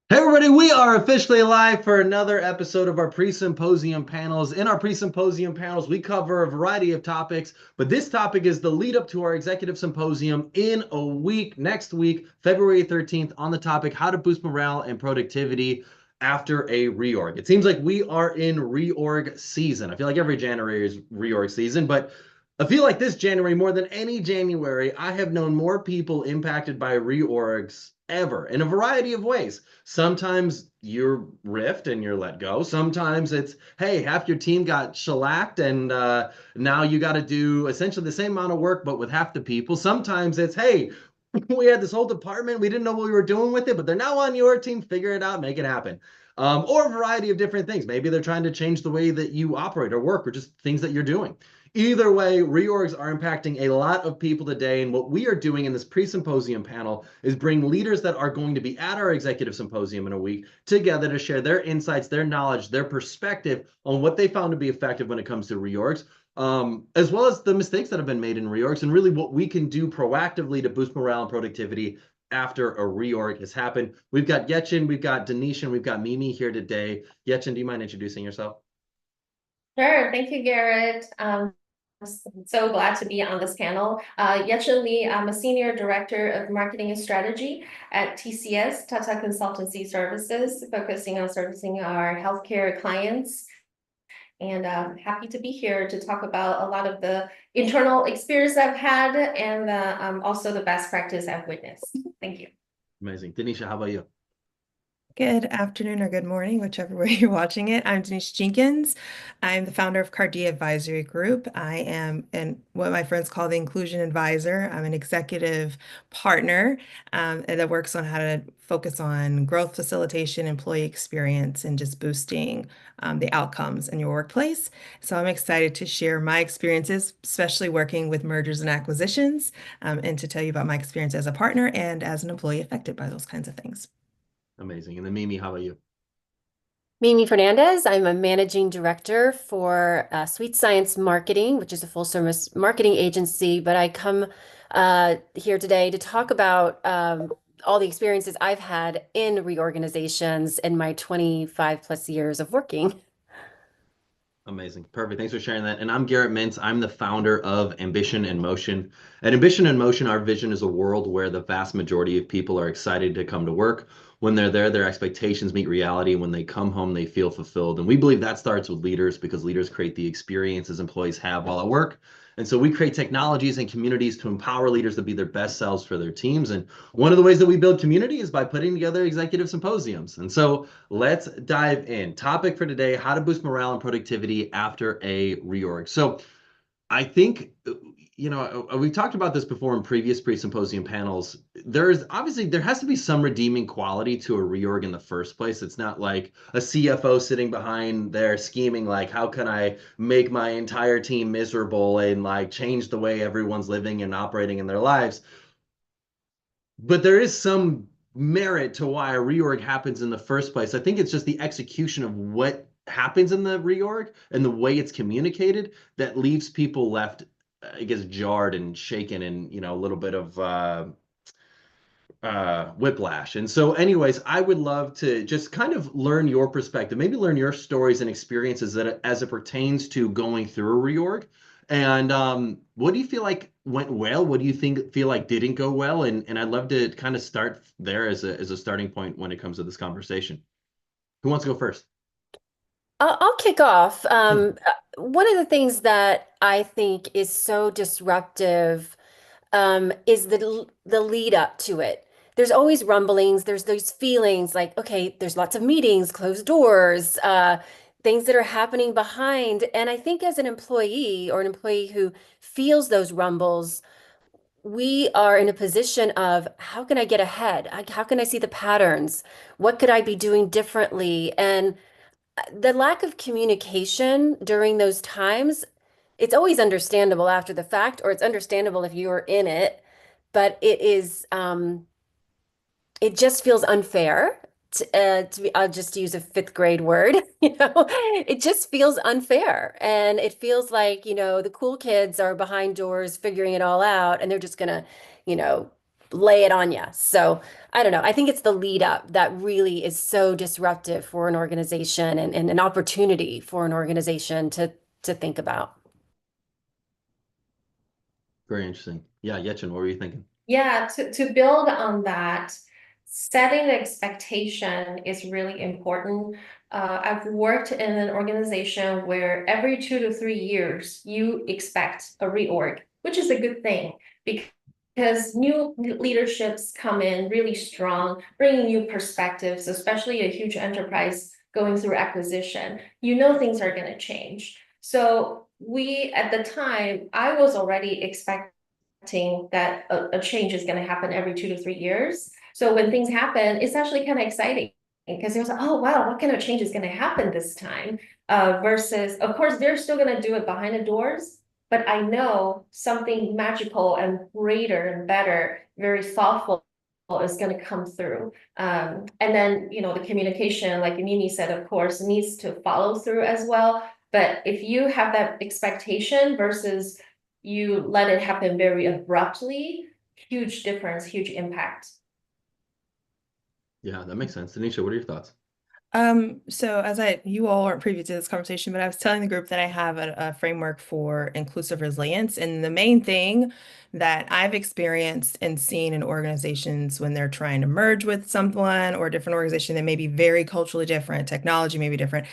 Hey everybody, we are officially live for another episode of our pre-symposium panels. In our pre-symposium panels, we cover a variety of topics, but this topic is the lead up to our executive symposium in a week, next week, February 13th, on the topic how to boost morale and productivity after a reorg. It seems like we are in reorg season. I feel like every January is reorg season, but I feel like this January, more than any January, I have known more people impacted by reorgs ever in a variety of ways. Sometimes you're riffed and you're let go. Sometimes it's, hey, half your team got shellacked and now you got to do essentially the same amount of work, but with half the people. Sometimes it's, hey, we had this whole department. We didn't know what we were doing with it, but they're now on your team. Figure it out, make it happen. Or a variety of different things. Maybe they're trying to change the way that you operate or work or just things that you're doing. Either way, reorgs are impacting a lot of people today. And what we are doing in this pre-symposium panel is bring leaders that are going to be at our executive symposium in a week together to share their insights, their knowledge, their perspective on what they found to be effective when it comes to reorgs, as well as the mistakes that have been made in reorgs and really what we can do proactively to boost morale and productivity after a reorg has happened. We've got Yehchun, we've got Denisha, and we've got Mimi here today. Yehchun, do you mind introducing yourself? Sure. Thank you, Garrett. So glad to be on this panel. Yehchun Lee, I'm a Senior Director of Marketing and Strategy at TCS, Tata Consultancy Services, focusing on servicing our healthcare clients. And happy to be here to talk about a lot of the internal experience I've had and also the best practice I've witnessed. Thank you. Amazing. Denisha, how about you? Good afternoon or good morning, whichever way you're watching it. I'm Denisha Jenkins. I'm the founder of Cardia Advisory Group. I am what my friends call the inclusion advisor. I'm an executive partner that works on how to focus on growth facilitation, employee experience, and just boosting the outcomes in your workplace. So I'm excited to share my experiences, especially working with mergers and acquisitions, and to tell you about my experience as a partner and as an employee affected by those kinds of things. Amazing. And then Mimi, how about you? Mimi Fernandez. I'm a managing director for Sweet Science Marketing, which is a full service marketing agency. But I come here today to talk about all the experiences I've had in reorganizations in my 25 plus years of working. Amazing. Perfect. Thanks for sharing that. And I'm Garrett Mintz. I'm the founder of Ambition in Motion. At Ambition in Motion, our vision is a world where the vast majority of people are excited to come to work. When they're there, their expectations meet reality. When they come home, they feel fulfilled. And we believe that starts with leaders because leaders create the experiences employees have while at work. And so we create technologies and communities to empower leaders to be their best selves for their teams. And one of the ways that we build community is by putting together executive symposiums. And so let's dive in. Topic for today, how to boost morale and productivity after a reorg. So I think, we've talked about this before in previous pre-symposium panels. There has to be some redeeming quality to a reorg in the first place. It's not like a CFO sitting behind there scheming like, how can I make my entire team miserable and like change the way everyone's living and operating in their lives. But there is some merit to why a reorg happens in the first place. I think it's just the execution of what happens in the reorg and the way it's communicated that leaves people left, I guess, jarred and shaken and, a little bit of whiplash. And so, anyways, I would love to just kind of learn your perspective, maybe learn your stories and experiences that as it pertains to going through a reorg. And what do you feel like went well? What do you feel like didn't go well? And I'd love to kind of start there as a starting point when it comes to this conversation. Who wants to go first? I'll kick off. One of the things that I think is so disruptive is the lead up to it. There's always rumblings. There's those feelings like, okay, there's lots of meetings, closed doors, things that are happening behind. And I think as an employee or an employee who feels those rumbles, we are in a position of how can I get ahead? How can I see the patterns? What could I be doing differently? And the lack of communication during those times, it's always understandable after the fact, or it's understandable if you are in it, but it just feels unfair I'll just use a fifth grade word, it just feels unfair. And it feels like, the cool kids are behind doors figuring it all out, and they're just gonna, you know, lay it on you. So I don't know. I think it's the lead up that really is so disruptive for an organization and an opportunity for an organization to think about. Very interesting. Yeah, Yehchun, what were you thinking? Yeah, to build on that, setting the expectation is really important. I've worked in an organization where every 2 to 3 years you expect a reorg, which is a good thing because new leaderships come in really strong, bringing new perspectives, especially a huge enterprise going through acquisition. You know things are going to change. So we, at the time, I was already expecting that a change is going to happen every 2 to 3 years. So when things happen, it's actually kind of exciting because it was like, oh wow, what kind of change is going to happen this time? Versus, of course, they're still going to do it behind the doors, but I know something magical and greater and better, very thoughtful is going to come through. And then, the communication, like Mimi said, of course, needs to follow through as well. But if you have that expectation versus you let it happen very abruptly, huge difference, huge impact. Yeah, that makes sense. Denisha, what are your thoughts? So you all weren't privy to this conversation, but I was telling the group that I have a framework for inclusive resilience. And the main thing that I've experienced and seen in organizations when they're trying to merge with someone or a different organization that may be very culturally different, technology may be different,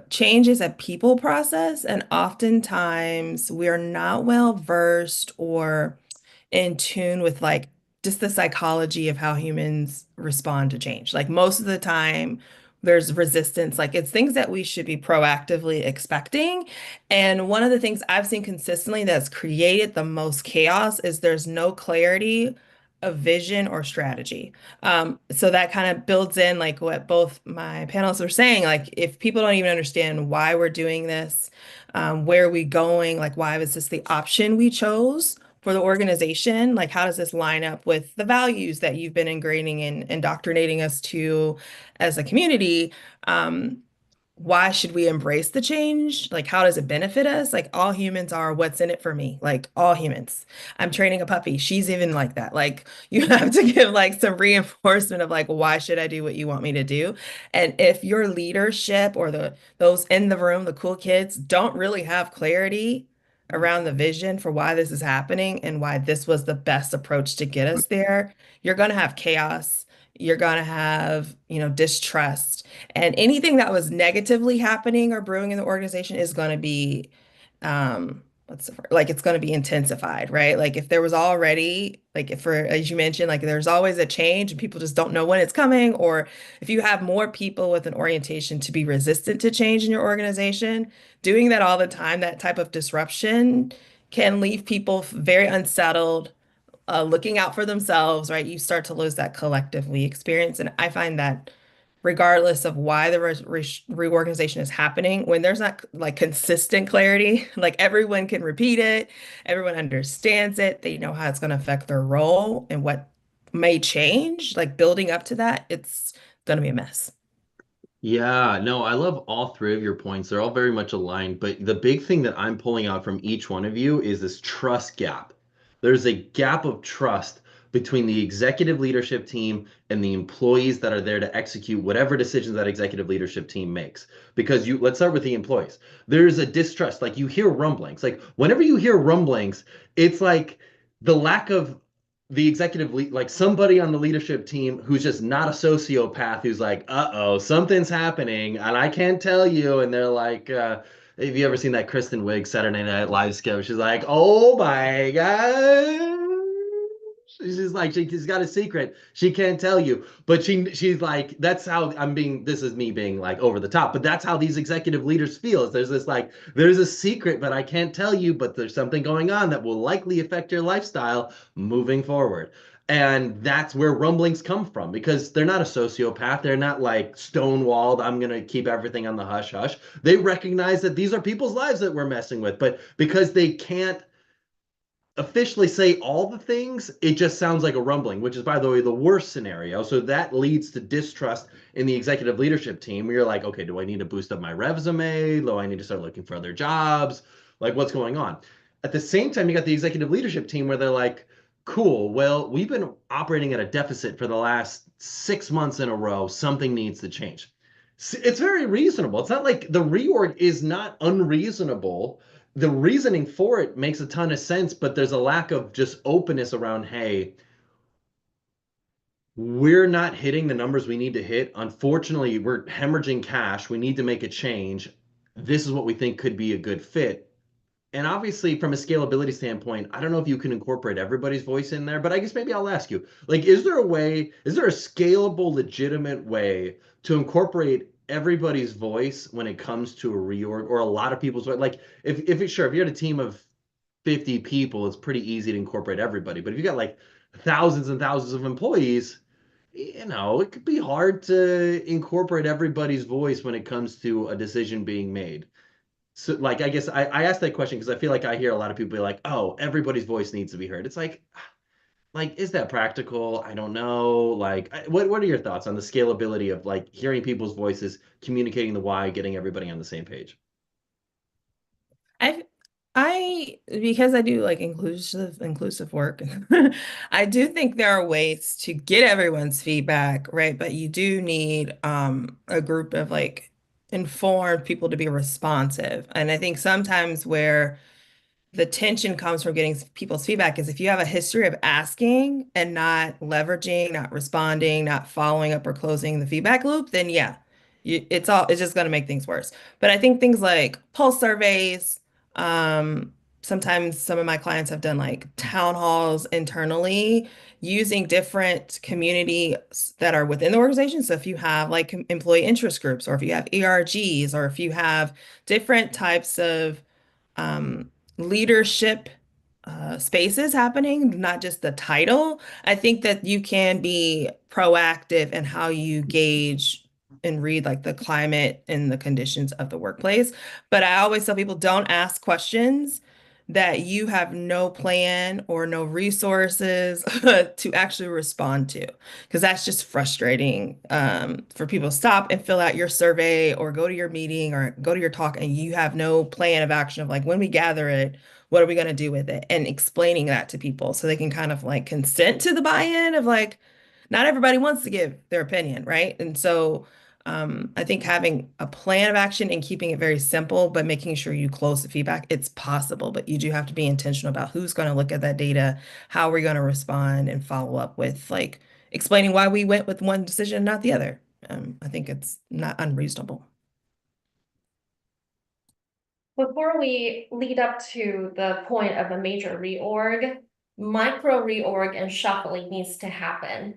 change is a people process. And oftentimes we are not well versed or in tune with like just the psychology of how humans respond to change. Like most of the time, there's resistance. Like it's things that we should be proactively expecting. And one of the things I've seen consistently that's created the most chaos is there's no clarity of vision or strategy. So that kind of builds in like what both my panelists were saying. Like if people don't even understand why we're doing this, where are we going, like why was this the option we chose for the organization? Like, how does this line up with the values that you've been ingraining and indoctrinating us to as a community? Why should we embrace the change? Like, how does it benefit us? Like, all humans are what's in it for me. Like, all humans. I'm training a puppy. She's even like that. Like, you have to give like some reinforcement of like, why should I do what you want me to do? And if your leadership or those in the room, the cool kids, don't really have clarity around the vision for why this is happening and why this was the best approach to get us there, you're going to have chaos. You're going to have, distrust. And anything that was negatively happening or brewing in the organization is going to be, what's the word? Like it's going to be intensified, right? Like if there was already, like if for, as you mentioned, like there's always a change and people just don't know when it's coming, or if you have more people with an orientation to be resistant to change in your organization, doing that all the time, that type of disruption can leave people very unsettled, looking out for themselves, right? You start to lose that collective we experience. And I find that regardless of why the reorganization is happening, when there's not like consistent clarity, like everyone can repeat it, everyone understands it, they know how it's going to affect their role and what may change, like building up to that, it's going to be a mess. Yeah, no, I love all three of your points. They're all very much aligned, but the big thing that I'm pulling out from each one of you is this trust gap. There's a gap of trust between the executive leadership team and the employees that are there to execute whatever decisions that executive leadership team makes. Because let's start with the employees. There's a distrust. Like you hear rumblings. Like whenever you hear rumblings, it's like the lack of the executive lead, like somebody on the leadership team who's just not a sociopath, who's like, uh-oh, something's happening, and I can't tell you. And they're like, have you ever seen that Kristen Wiig Saturday Night Live sketch? She's like, oh my God. She's like, she's got a secret. She can't tell you. But she's like, that's how this is me being like over the top, but that's how these executive leaders feel. Is there's this like, there's a secret, but I can't tell you, but there's something going on that will likely affect your lifestyle moving forward. And that's where rumblings come from because they're not a sociopath. They're not like stonewalled. I'm going to keep everything on the hush hush. They recognize that these are people's lives that we're messing with. But because they can't officially say all the things, it just sounds like a rumbling, which is, by the way, the worst scenario. So that leads to distrust in the executive leadership team where you're like, okay, do I need to boost up my resume? Do I need to start looking for other jobs? Like, what's going on? At the same time, you got the executive leadership team where they're like, Cool. Well, we've been operating at a deficit for the last 6 months in a row. Something needs to change. It's very reasonable. It's not like the reorg is not unreasonable. The reasoning for it makes a ton of sense, but there's a lack of just openness around, hey, we're not hitting the numbers we need to hit. Unfortunately, we're hemorrhaging cash. We need to make a change. This is what we think could be a good fit. And obviously, from a scalability standpoint, I don't know if you can incorporate everybody's voice in there, but I guess maybe I'll ask you, like, is there a scalable, legitimate way to incorporate everybody's voice when it comes to a reorg or a lot of people's voice? Like, if you had a team of 50 people, it's pretty easy to incorporate everybody. But if you got like thousands and thousands of employees, it could be hard to incorporate everybody's voice when it comes to a decision being made. So, like, I guess I asked that question because I feel like I hear a lot of people be like, "Oh, everybody's voice needs to be heard." It's like, is that practical? I don't know. Like, what are your thoughts on the scalability of like hearing people's voices, communicating the why, getting everybody on the same page? I because I do like inclusive work, I do think there are ways to get everyone's feedback, right? But you do need a group of like informed people to be responsive. And I think sometimes where the tension comes from getting people's feedback is if you have a history of asking and not leveraging, not responding, not following up or closing the feedback loop, then yeah, it's just going to make things worse. But I think things like pulse surveys, um, sometimes some of my clients have done like town halls internally using different communities that are within the organization. So if you have like employee interest groups, or if you have ERGs, or if you have different types of leadership spaces happening, not just the title. I think that you can be proactive in how you gauge and read like the climate and the conditions of the workplace. But I always tell people don't ask questions that you have no plan or no resources to actually respond to, because that's just frustrating for people to stop and fill out your survey or go to your meeting or go to your talk and you have no plan of action of like when we gather it, what are we going to do with it? And explaining that to people so they can kind of like consent to the buy-in of like, not everybody wants to give their opinion, right? And so I think having a plan of action and keeping it very simple, but making sure you close the feedback, it's possible, but you do have to be intentional about who's going to look at that data, how we're going to respond and follow up with like explaining why we went with one decision and not the other. I think it's not unreasonable. Before we lead up to the point of a major reorg, micro reorg and shuffling needs to happen.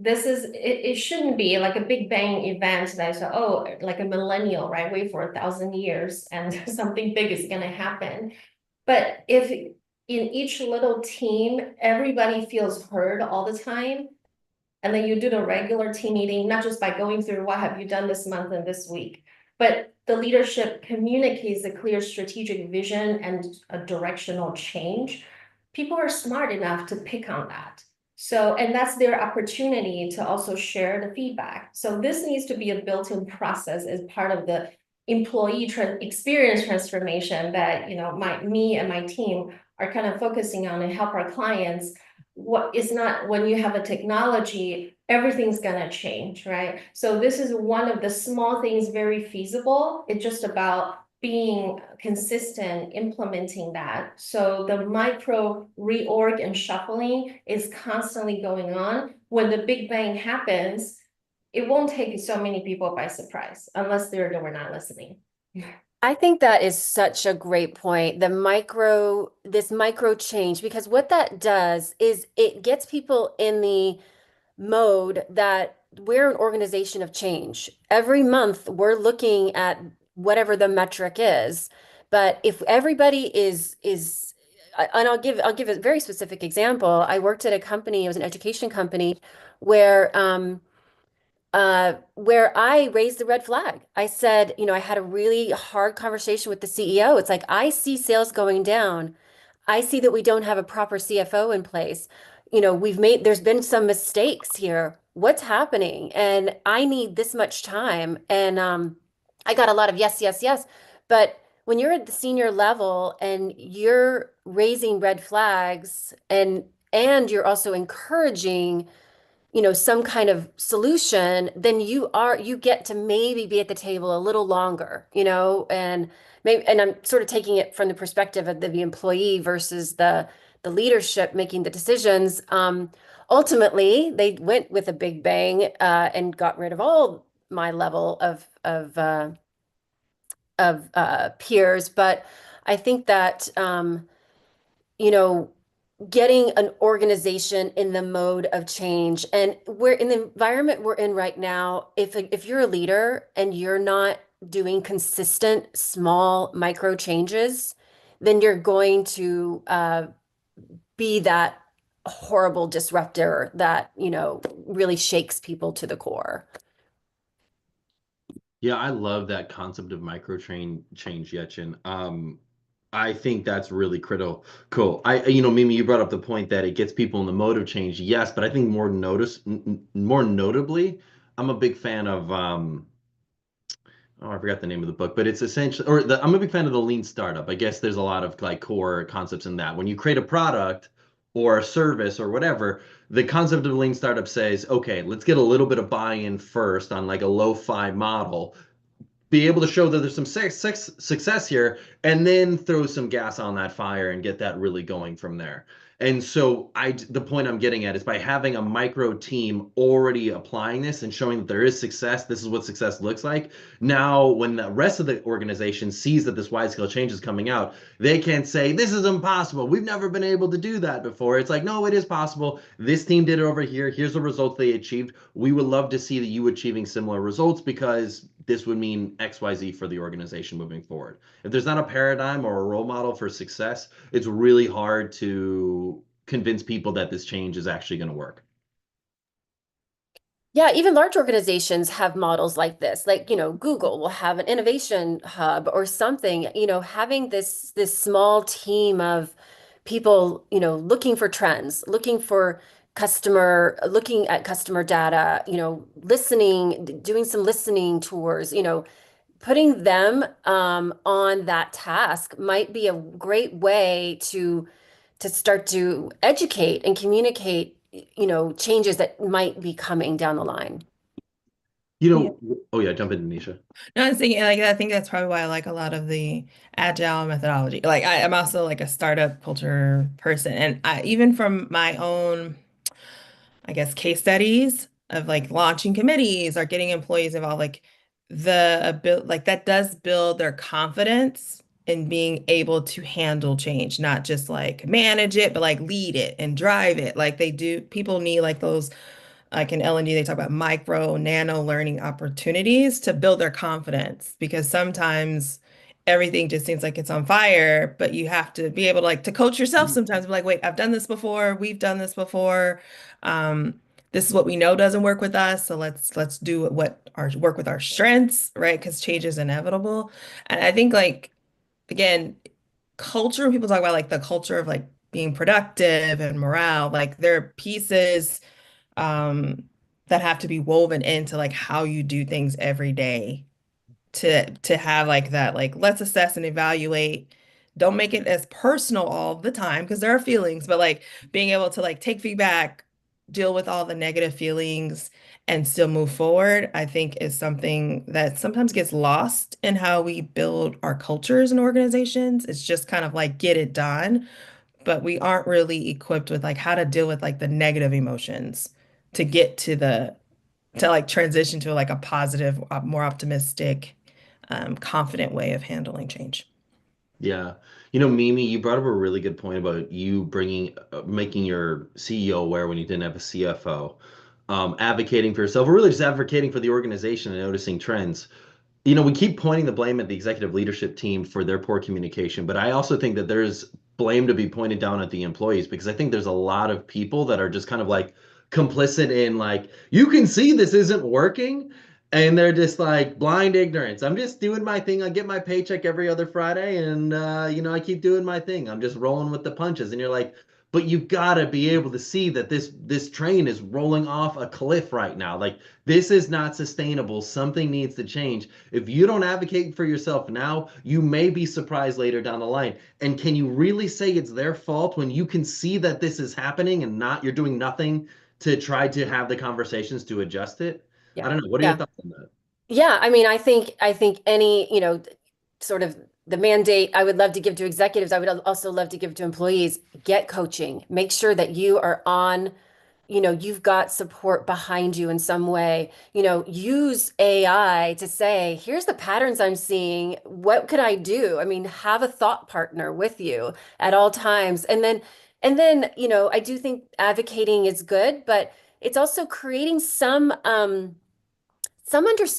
It shouldn't be like a big bang event that is, oh, like a millennial, right? Wait for 1,000 years and something big is gonna happen. But if in each little team, everybody feels heard all the time, and then you do the regular team meeting, not just by going through what have you done this month and this week, but the leadership communicates a clear strategic vision and a directional change. People are smart enough to pick on that. So, and that's their opportunity to also share the feedback. So this needs to be a built-in process as part of the employee experience transformation that, me and my team are kind of focusing on and help our clients. What is not when you have a technology, everything's gonna change, right? So this is one of the small things, very feasible. It's just about being consistent, implementing that. So the micro reorg and shuffling is constantly going on. When the big bang happens, it won't take so many people by surprise unless we're not listening. I think that is such a great point. This micro change, because what that does is it gets people in the mode that we're an organization of change. Every month we're looking at whatever the metric is. But if everybody and I'll give a very specific example. I worked at a company, it was an education company, where I raised the red flag. I said, I had a really hard conversation with the CEO. It's like, I see sales going down. I see that we don't have a proper CFO in place. There's been some mistakes here. What's happening? And I need this much time. And I got a lot of yes, yes, yes. But when you're at the senior level and you're raising red flags and you're also encouraging, some kind of solution, then you get to maybe be at the table a little longer, and I'm sort of taking it from the perspective of the employee versus the leadership making the decisions. Ultimately, they went with a big bang and got rid of all my level of peers. But I think that you know, getting an organization in the mode of change, and we're in the environment we're in right now, if you're a leader and you're not doing consistent small micro changes, then you're going to be that horrible disruptor that, really shakes people to the core. Yeah, I love that concept of micro change, Yetchin. I think that's really critical. Cool. Mimi, you brought up the point that it gets people in the mode of change. Yes, but I think more notably, I'm a big fan of oh, I forgot the name of the book, but it's essentially, I'm a big fan of the lean startup. I guess there's a lot of like core concepts in that. When you create a product or a service or whatever, the concept of lean startup says, okay, let's get a little bit of buy-in first on like a lo-fi model, be able to show that there's some success here, and then throw some gas on that fire and get that really going from there. And so the point I'm getting at is by having a micro team already applying this and showing that there is success, this is what success looks like. Now, when the rest of the organization sees that this wide scale change is coming out, they can't say, this is impossible. We've never been able to do that before. It's like, no, it is possible. This team did it over here. Here's the results they achieved. We would love to see that you achieving similar results because this would mean XYZ for the organization moving forward. If there's not a paradigm or a role model for success, it's really hard to convince people that this change is actually going to work. Yeah, even large organizations have models like this. Like, Google will have an innovation hub or something, having this small team of people, looking for trends, looking at customer data, listening, doing some listening tours, putting them on that task might be a great way to start to educate and communicate, changes that might be coming down the line. Oh yeah, jump in, Denisha. No, I'm thinking like I think that's probably why I like a lot of the agile methodology. Like I'm also like a startup culture person, and even from my own, I guess, case studies of like launching committees or getting employees involved, like like that does build their confidence in being able to handle change, not just like manage it, but like lead it and drive it. Like they do, people need like those, like in L&D, they talk about micro, nano learning opportunities to build their confidence because sometimes everything just seems like it's on fire, but you have to be able to like to coach yourself sometimes, be like, wait, I've done this before, we've done this before. This is what we know doesn't work with us, so let's do what our work with our strengths, right? Because change is inevitable. And I think like again, culture, people talk about like the culture of like being productive and morale, like there are pieces um that have to be woven into like how you do things every day to have like that like let's assess and evaluate. Don't make it as personal all the time because there are feelings, but like being able to like take feedback, deal with all the negative feelings and still move forward, I think is something that sometimes gets lost in how we build our cultures and organizations. It's just kind of like get it done, but we aren't really equipped with like how to deal with like the negative emotions to get to like transition to like a positive, more optimistic, confident way of handling change. Yeah. Mimi, you brought up a really good point about you making your CEO aware when you didn't have a CFO, advocating for yourself, or really just advocating for the organization and noticing trends. We keep pointing the blame at the executive leadership team for their poor communication, but I also think that there's blame to be pointed down at the employees because I think there's a lot of people that are just kind of like complicit in like, you can see this isn't working. And they're just like blind ignorance. I'm just doing my thing. I get my paycheck every other Friday and, I keep doing my thing. I'm just rolling with the punches. And you're like, but you've got to be able to see that this train is rolling off a cliff right now. Like, this is not sustainable. Something needs to change. If you don't advocate for yourself now, you may be surprised later down the line. And can you really say it's their fault when you can see that this is happening and not you're doing nothing to try to have the conversations to adjust it? I Yeah. don't know. What are your Yeah. thoughts on that? Yeah, I mean, I think any, sort of the mandate I would love to give to executives, I would also love to give to employees, get coaching. Make sure that you are on, you've got support behind you in some way. Use AI to say, here's the patterns I'm seeing. What could I do? I mean, have a thought partner with you at all times. And then, I do think advocating is good, but it's also creating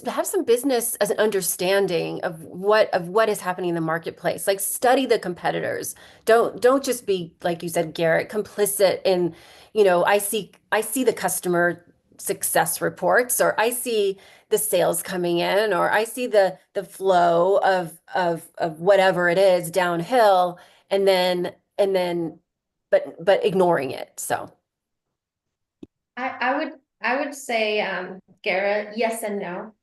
have some business as an understanding of what is happening in the marketplace. Like, study the competitors. Don't just be, like you said, Garrett, complicit in, I see the customer success reports, or I see the sales coming in, or I see the flow of whatever it is downhill, and then but ignoring it. So I would say, Garrett, yes and no.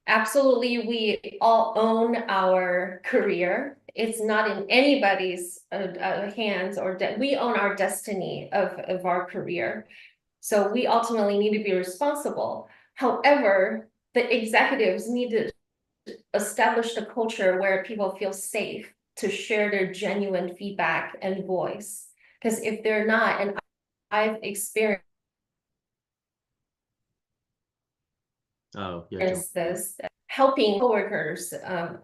Absolutely, we all own our career. It's not in anybody's hands, or we own our destiny of our career. So we ultimately need to be responsible. However, the executives need to establish the culture where people feel safe to share their genuine feedback and voice. Because if they're not, and I've experienced Oh, yeah. this, helping coworkers,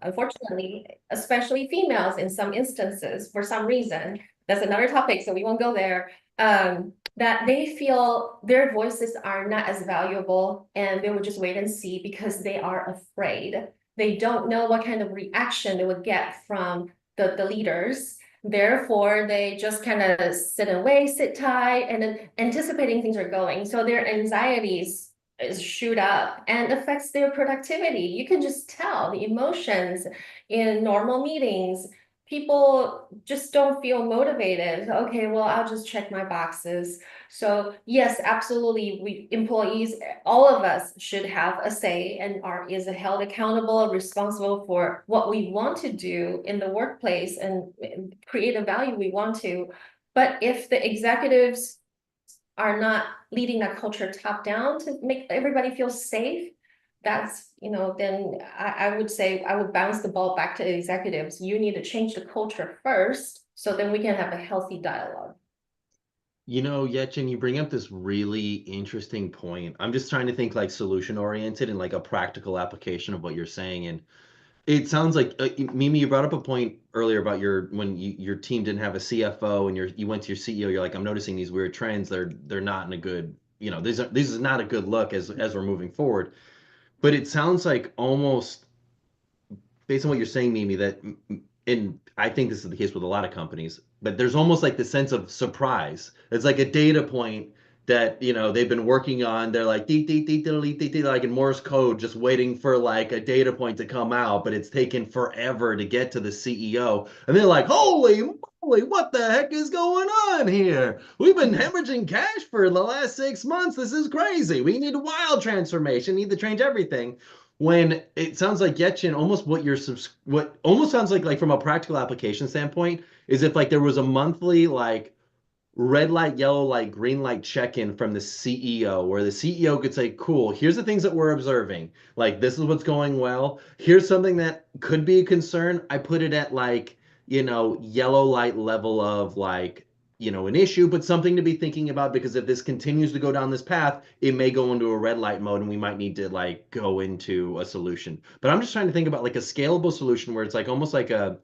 unfortunately, especially females in some instances, for some reason, that's another topic, so we won't go there, that they feel their voices are not as valuable, and they would just wait and see because they are afraid. They don't know what kind of reaction they would get from the leaders. Therefore, they just kind of sit and wait, sit tight, and then anticipating things are going. So their anxieties is shoot up and affects their productivity. You can just tell the emotions in normal meetings. People just don't feel motivated. Okay, well, I'll just check my boxes. So yes, absolutely, we employees, all of us should have a say and is held accountable, responsible for what we want to do in the workplace and create a value we want to. But if the executives are not leading that culture top down to make everybody feel safe, that's, then I would say I would bounce the ball back to the executives. You need to change the culture first, so then we can have a healthy dialogue. Yetchin, you bring up this really interesting point. I'm just trying to think like solution oriented and like a practical application of what you're saying. And it sounds like Mimi, you brought up a point earlier about your team didn't have a CFO and you went to your CEO. You're like, I'm noticing these weird trends. They're not in a good, this is not a good look as we're moving forward. But it sounds like almost based on what you're saying, Mimi, that and I think this is the case with a lot of companies, but there's almost like the sense of surprise. It's like a data point that they've been working on. They're like dee, dee, dee, dee, dee, dee, like in Morse code, just waiting for like a data point to come out, but it's taken forever to get to the CEO. And they're like, holy moly, what the heck is going on here? We've been hemorrhaging cash for the last 6 months. This is crazy. We need a wild transformation, need to change everything. When it sounds like Yetchin, almost what almost sounds like from a practical application standpoint is if like there was a monthly like red light, yellow light, green light check-in from the CEO, where the CEO could say, cool, here's the things that we're observing. Like, this is what's going well. Here's something that could be a concern. I put it at like, yellow light level of like, an issue, but something to be thinking about, because if this continues to go down this path, it may go into a red light mode and we might need to like go into a solution. But I'm just trying to think about like a scalable solution where it's like almost like a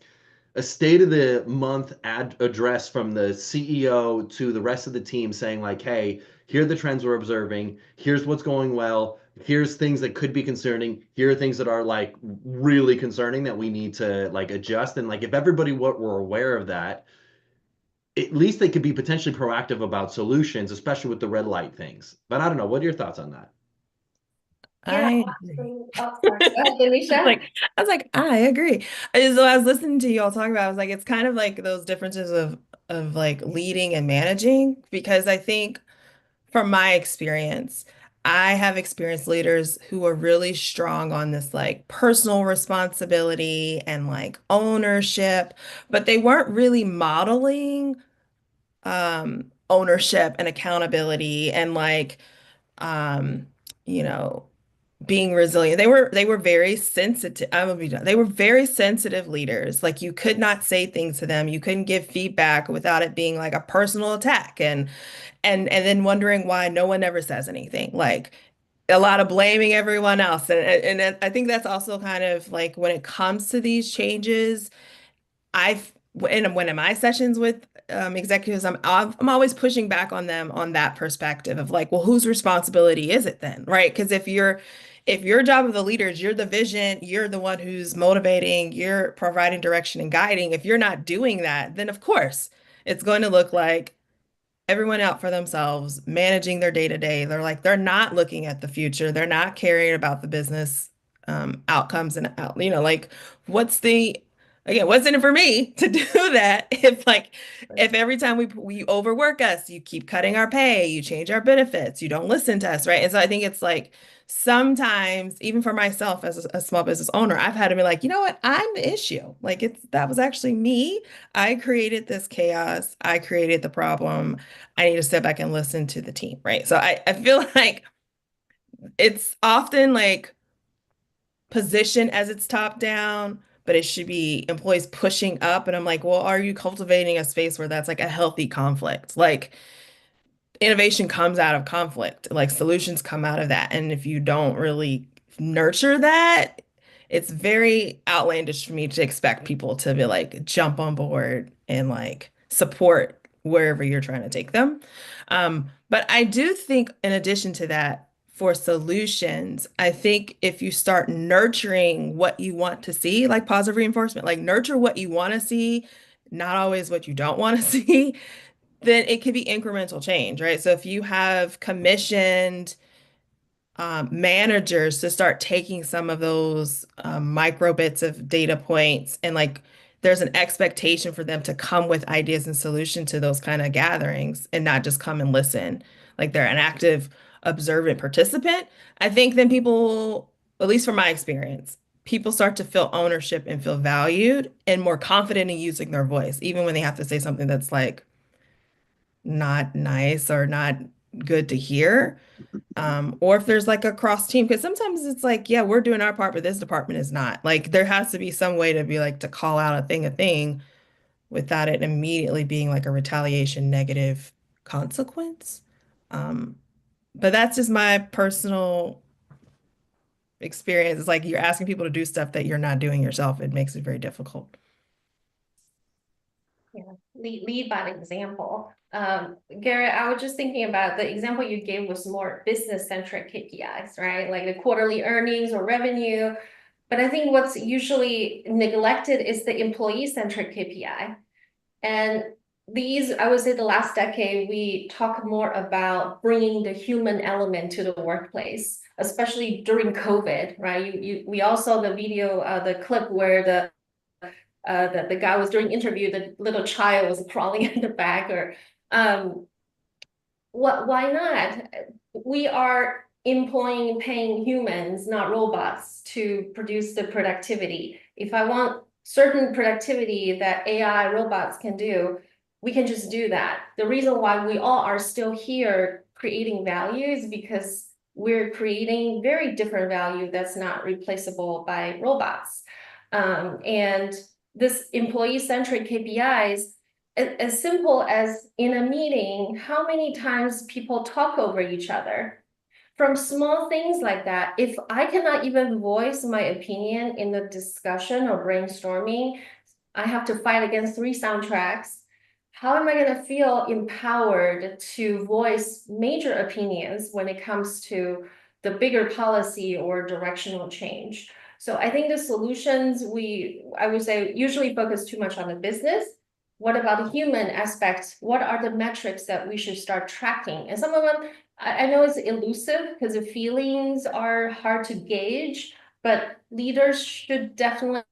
state of the month address from the CEO to the rest of the team saying like, hey, here are the trends we're observing. Here's what's going well. Here's things that could be concerning. Here are things that are like really concerning that we need to like adjust. And like, if everybody were aware of that, at least they could be potentially proactive about solutions, especially with the red light things. But I don't know. What are your thoughts on that? Yeah, I agree. absolutely. Oh, sorry. Go ahead, Denisha. I was like, I agree. And so I was listening to y'all talk about, I was like, it's kind of like those differences of like leading and managing, because I think from my experience, I have experienced leaders who are really strong on this like personal responsibility and like ownership, but they weren't really modeling ownership and accountability and like um you know being resilient. They were very sensitive. I will be done. They were very sensitive leaders. Like you could not say things to them. You couldn't give feedback without it being like a personal attack and then wondering why no one ever says anything. Like a lot of blaming everyone else. And I think that's also kind of like when it comes to these changes, I've in one of my sessions with executives, I'm always pushing back on them on that perspective of like, well, whose responsibility is it then, right? Because if your job of the leader is you're the vision, you're the one who's motivating, you're providing direction and guiding. If you're not doing that, then of course it's going to look like everyone out for themselves, managing their day to day. They're not looking at the future. They're not caring about the business outcomes and like what's the what's in it for me to do that if every time we overwork us, you keep cutting our pay, you change our benefits, you don't listen to us, right? And so I think it's like sometimes even for myself as a small business owner, I've had to be like, you know what, I'm the issue. Like that was actually me. I created this chaos. I created the problem. I need to step back and listen to the team, right? So I feel like it's often like position as it's top down, but it should be employees pushing up. And I'm like, well, are you cultivating a space where that's like a healthy conflict? Like innovation comes out of conflict, like solutions come out of that. And if you don't really nurture that, it's very outlandish for me to expect people to be like jump on board and like support wherever you're trying to take them. But I do think, in addition to that, for solutions, I think if you start nurturing what you want to see, like positive reinforcement, like nurture what you want to see, not always what you don't want to see, then it could be incremental change, right? So if you have commissioned managers to start taking some of those micro bits of data points and like there's an expectation for them to come with ideas and solution to those kind of gatherings and not just come and listen, like they're an active observant participant. I think then people, at least from my experience, people start to feel ownership and feel valued and more confident in using their voice, even when they have to say something that's like not nice or not good to hear. Or if there's like a cross team, because sometimes it's like, yeah, we're doing our part, but this department is not. Like there has to be some way to be like to call out a thing without it immediately being like a retaliation negative consequence. Um, but that's just my personal experience. It's like you're asking people to do stuff that you're not doing yourself. It makes it very difficult. Yeah, lead by example. Garrett, I was just thinking about the example you gave was more business-centric KPIs, right? Like the quarterly earnings or revenue. But I think what's usually neglected is the employee-centric KPI. And these, I would say the last decade, we talk more about bringing the human element to the workplace, especially during COVID, right? We all saw the video, the clip where the guy was doing interview, the little child was crawling in the back, or why not? We are employing, paying humans, not robots, to produce the productivity. If I want certain productivity that AI robots can do, we can just do that. The reason why we all are still here creating value is because we're creating very different value that's not replaceable by robots. And this employee-centric KPIs, as simple as in a meeting, how many times people talk over each other. From small things like that, if I cannot even voice my opinion in the discussion or brainstorming, I have to fight against 3 soundtracks. How am I going to feel empowered to voice major opinions when it comes to the bigger policy or directional change? So I think the solutions I would say usually focus too much on the business. What about the human aspects? What are the metrics that we should start tracking? And some of them I know it's elusive because the feelings are hard to gauge, but leaders should definitely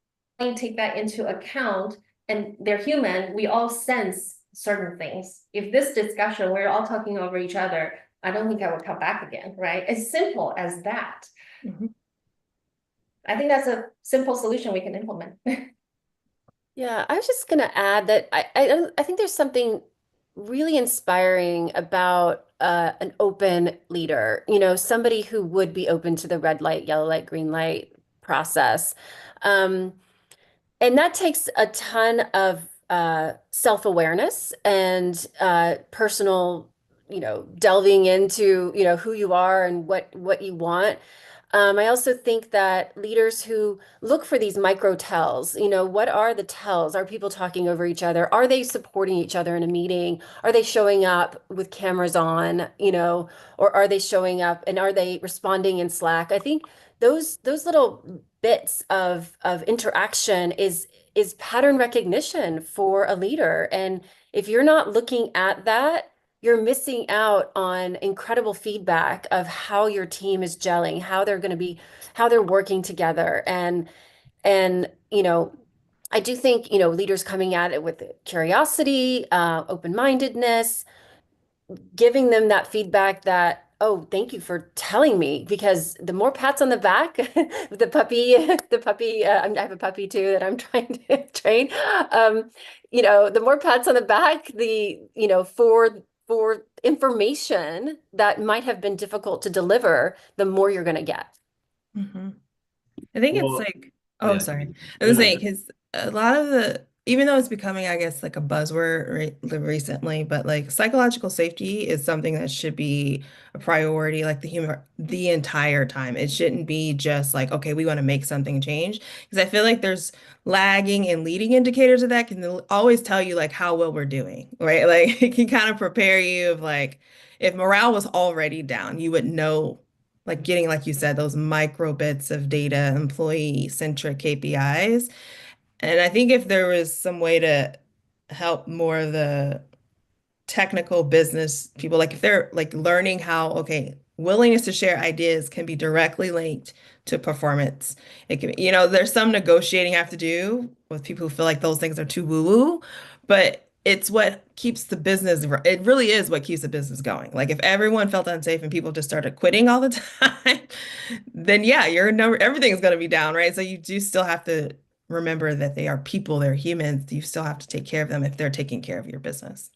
take that into account. And they're human, we all sense certain things. If this discussion, we're all talking over each other, I don't think I would come back again, right? As simple as that. Mhm. I think that's a simple solution we can implement. Yeah, I was just gonna add that I think there's something really inspiring about an open leader, somebody who would be open to the red light, yellow light, green light process. Um, and that takes a ton of self-awareness and personal, delving into, who you are and what you want. I also think that leaders who look for these micro tells, what are the tells? Are people talking over each other? Are they supporting each other in a meeting? Are they showing up with cameras on, or are they showing up and are they responding in Slack? I think those little bits of interaction is pattern recognition for a leader. And if you're not looking at that, you're missing out on incredible feedback of how your team is gelling, how they're working together. And I do think, leaders coming at it with curiosity, open-mindedness, giving them that feedback that, oh, thank you for telling me, because the more pats on the back, I have a puppy too that I'm trying to train. The more pats on the back, for information that might have been difficult to deliver, the more you're going to get. Mhm. I think it's Well, like, oh, yeah. sorry. I No, was no, saying, because a lot of even though it's becoming, I guess, like a buzzword recently, but like psychological safety is something that should be a priority, like the entire time. It shouldn't be just like, okay, we want to make something change. Because I feel like there's lagging and leading indicators of that can always tell you like how well we're doing, right? Like it can kind of prepare you of like, if morale was already down, you would know like getting, like you said, those micro bits of data, employee-centric KPIs. And I think if there was some way to help more of the technical business people, like if they're like learning how, okay, willingness to share ideas can be directly linked to performance. It can, there's some negotiating you have to do with people who feel like those things are too woo-woo, but it's what keeps the business, it really is what keeps the business going. Like if everyone felt unsafe and people just started quitting all the time, then yeah, your number, everything's going to be down, right? So you do still have to remember that they are people, they're humans. You still have to take care of them if they're taking care of your business.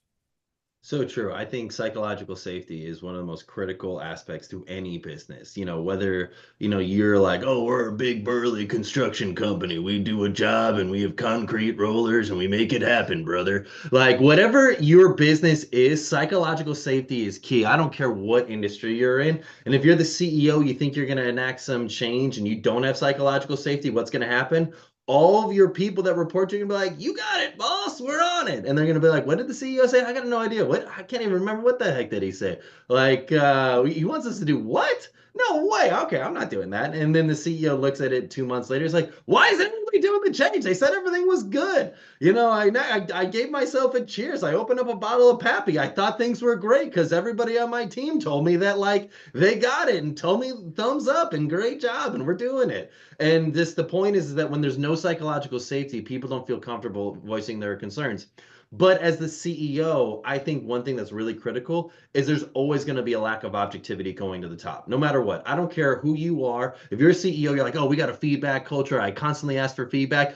so true. I think psychological safety is one of the most critical aspects to any business. Whether, you're like, oh, we're a big burly construction company. We do a job and we have concrete rollers and we make it happen, brother. Like whatever your business is, psychological safety is key. I don't care what industry you're in. And if you're the CEO, you think you're going to enact some change and you don't have psychological safety, what's going to happen? All of your people that report to you are gonna be like, you got it, boss, we're on it. And they're gonna be like, what did the CEO say? I got no idea. What? I can't even remember what the heck did he say. Like, he wants us to do what? No way. Okay, I'm not doing that. And then the CEO looks at it 2 months later. He's like, why is everybody doing the change? They said everything was good. I gave myself a cheers. I opened up a bottle of Pappy. I thought things were great because everybody on my team told me that like they got it and told me thumbs up and great job and we're doing it. And the point is that when there's no psychological safety, people don't feel comfortable voicing their concerns. But as the CEO, I think one thing that's really critical is there's always going to be a lack of objectivity going to the top, no matter what. I don't care who you are. If you're a CEO, you're like, oh, we got a feedback culture. I constantly ask for feedback.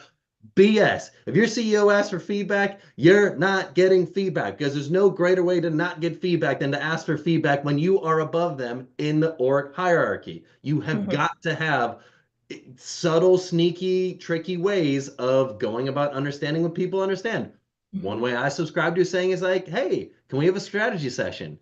BS. If your CEO asks for feedback, you're not getting feedback because there's no greater way to not get feedback than to ask for feedback when you are above them in the org hierarchy. You have Mhm. got to have subtle, sneaky, tricky ways of going about understanding what people understand. One way I subscribe to saying is like, hey, can we have a strategy session?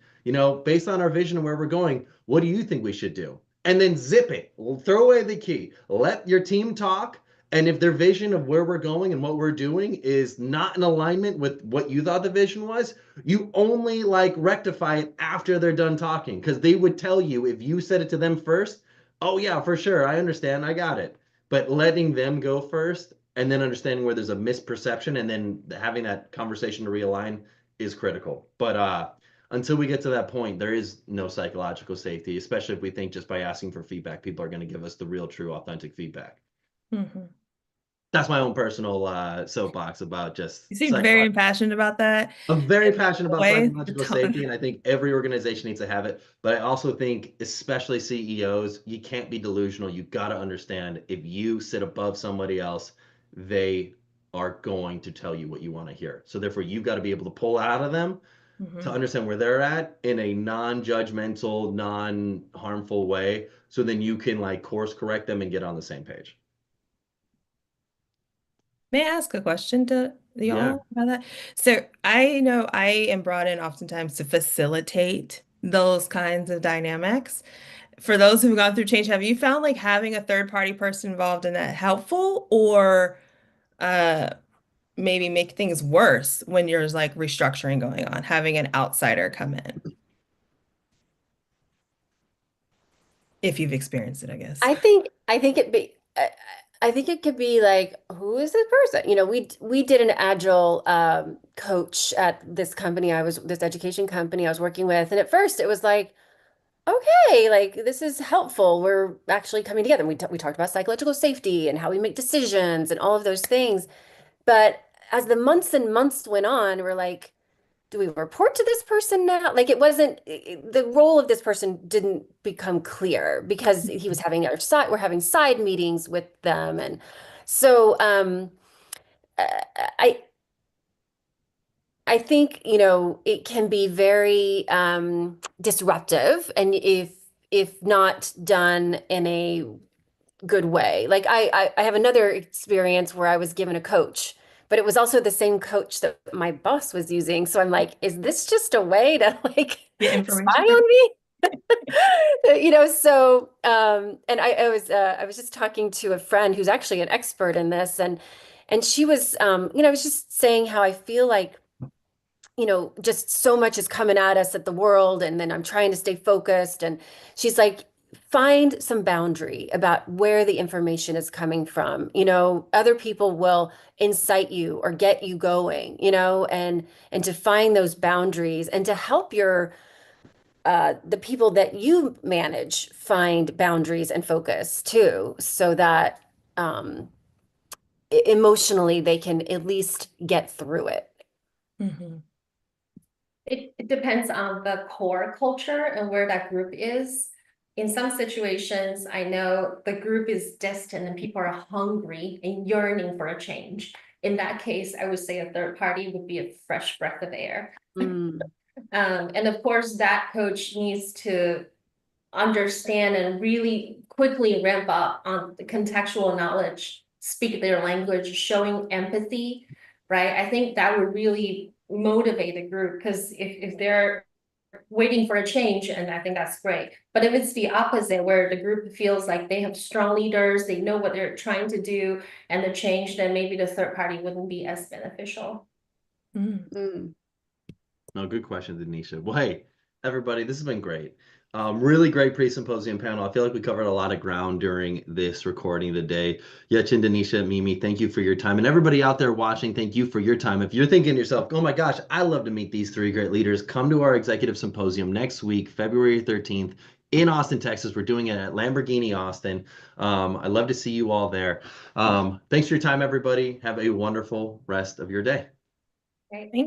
Based on our vision of where we're going, what do you think we should do? And then zip it, throw away the key, let your team talk. And if their vision of where we're going and what we're doing is not in alignment with what you thought the vision was, you only like rectify it after they're done talking. Because they would tell you if you said it to them first, oh yeah, for sure. I understand. I got it. But letting them go first and then understanding where there's a misperception and then having that conversation to realign is critical. But until we get to that point, there is no psychological safety, especially if we think just by asking for feedback, people are going to give us the real, true, authentic feedback. Mhm. That's my own personal soapbox about just You seem very psychological. passionate about that. I'm very In passionate a about way, the psychological tone. safety, and I think every organization needs to have it. But I also think, especially CEOs, you can't be delusional. You got to understand if you sit above somebody else, they are going to tell you what you want to hear. So therefore, you've got to be able to pull out of them to Mhm. understand where they're at in a non-judgmental, non-harmful way. So then you can like course correct them and get on the same page. May I ask a question to Yeah. y'all about that? So I know I am brought in oftentimes to facilitate those kinds of dynamics. For those who've gone through change, have you found like having a third party person involved in that helpful or uh maybe make things worse when there's like restructuring going on, having an outsider come in, if you've experienced it, I guess. I think it could be like, who is this person? You know, we did an agile coach at this education company I was working with, and at first it was like, okay, like this is helpful. We're actually coming together. And we talked about psychological safety and how we make decisions and all of those things. But as the months and months went on, we're like, do we report to this person now? Like it wasn't the role of this person didn't become clear because he was having we're having side meetings with them. And so uh, I I think, you know, it can be very disruptive and if not done in a good way. Like I have another experience where I was given a coach, but it was also the same coach that my boss was using. So I'm like, is this just a way to like Get spy information from on me? You know, so and I was just talking to a friend who's actually an expert in this and she was you know, I was just saying how I feel like you know, just so much is coming at us at the world, and then I'm trying to stay focused. And she's like, find some boundary about where the information is coming from. You know, other people will incite you or get you going, you know, and to find those boundaries and to help your the people that you manage find boundaries and focus too, so that emotionally they can at least get through it. Mhm. It depends on the core culture and where that group is. In some situations, I know the group is destined and people are hungry and yearning for a change. In that case, I would say a third party would be a fresh breath of air. Mm. And of course, that coach needs to understand and really quickly ramp up on the contextual knowledge, speak their language, showing empathy, right? I think that would really motivate the group because if they're waiting for a change, and I think that's great. But if it's the opposite, where the group feels like they have strong leaders, they know what they're trying to do, and the change, then maybe the third party wouldn't be as beneficial. Mm. Mm. No, good question, Denisha. Well, hey, everybody, this has been great. Really great pre-symposium panel. I feel like we covered a lot of ground during this recording today. Yehchun, Denisha, Mimi, thank you for your time. And everybody out there watching, thank you for your time. If you're thinking to yourself, oh my gosh, I love to meet these three great leaders, come to our Executive Symposium next week, February 13th in Austin, Texas. We're doing it at Lamborghini Austin. I'd love to see you all there. Thanks for your time, everybody. Have a wonderful rest of your day. Right? Thank